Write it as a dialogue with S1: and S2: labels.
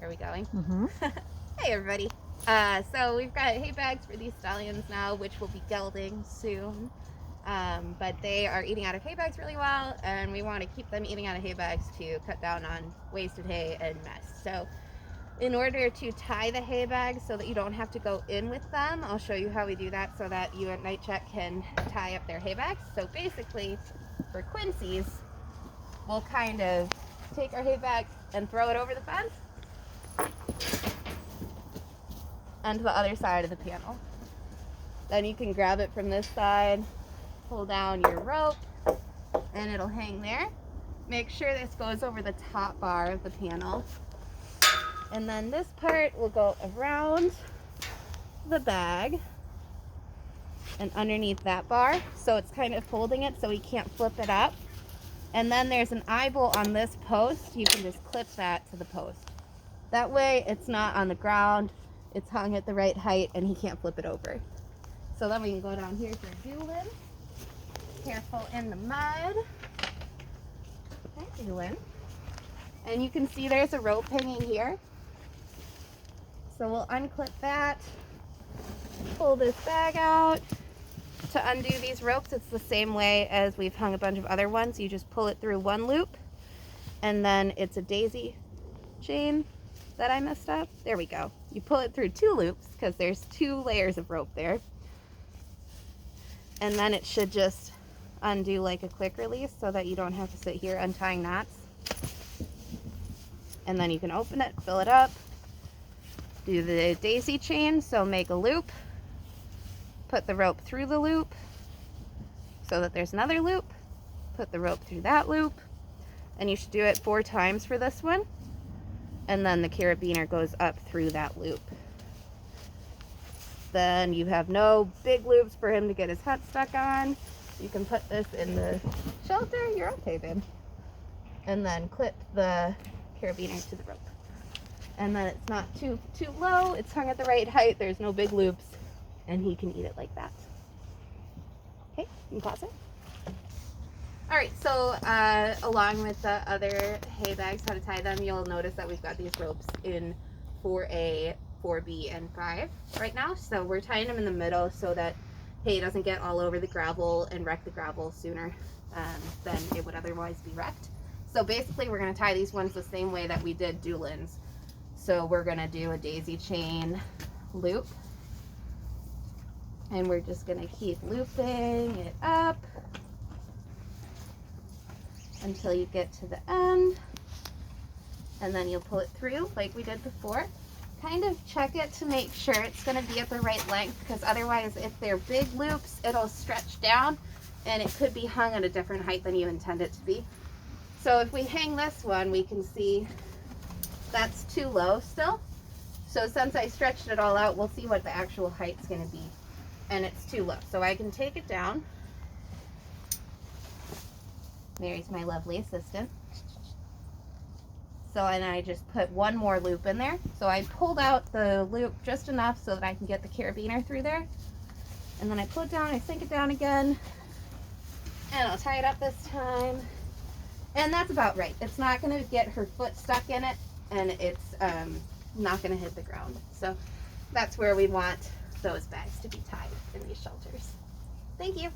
S1: Are we going?
S2: Mm-hmm.
S1: Hey everybody. So we've got hay bags for these stallions now, which will be gelding soon. But they are eating out of hay bags really well, and we want to keep them eating out of hay bags to cut down on wasted hay and mess. So in order to tie the hay bags so that you don't have to go in with them, I'll show you how we do that so that you at Night Check can tie up their hay bags. So basically, for Quincy's, we'll kind of take our hay bag and throw it over the fence onto the other side of the panel. Then you can grab it from this side, pull down your rope, and it'll hang there. Make sure this goes over the top bar of the panel. And then this part will go around the bag and underneath that bar, so it's kind of holding it so we can't flip it up. And then there's an eye bolt on this post. You can just clip that to the post. That way it's not on the ground, it's hung at the right height, and he can't flip it over. So then we can go down here for Doolin. Careful in the mud. Hi, Doolin. And you can see there's a rope hanging here. So we'll unclip that, pull this bag out. To undo these ropes, it's the same way as we've hung a bunch of other ones. You just pull it through one loop, and then it's a daisy chain that I messed up. There we go. You pull it through two loops because there's 2 layers of rope there. And then it should just undo like a quick release so that you don't have to sit here untying knots. And then you can open it, fill it up, do the daisy chain, so make a loop, put the rope through the loop so that there's another loop, put the rope through that loop, and you should do it 4 times for this one. And then the carabiner goes up through that loop. Then you have no big loops for him to get his head stuck on. You can put this in the shelter. You're okay, babe. And then clip the carabiner to the rope. And then it's not too low. It's hung at the right height. There's no big loops. And he can eat it like that. Okay, you can pause it. All right, so along with the other hay bags, how to tie them, you'll notice that we've got these ropes in 4A, 4B, and 5 right now. So we're tying them in the middle so that hay doesn't get all over the gravel and wreck the gravel sooner than it would otherwise be wrecked. So basically we're gonna tie these ones the same way that we did Doolin's. So we're gonna do a daisy chain loop. And we're just gonna keep looping it up until you get to the end, and then you'll pull it through like we did before. Kind of check it to make sure it's going to be at the right length, because otherwise if they're big loops it'll stretch down and it could be hung at a different height than you intend it to be. So if we hang this one, we can see that's too low still. So since I stretched it all out, we'll see what the actual height's going to be, and it's too low. So I can take it down. Mary's my lovely assistant. So, and I just put one more loop in there. So I pulled out the loop just enough so that I can get the carabiner through there. And then I pull it down, I sink it down again, and I'll tie it up this time. And that's about right. It's not going to get her foot stuck in it, and it's not going to hit the ground. So that's where we want those bags to be tied in these shelters. Thank you.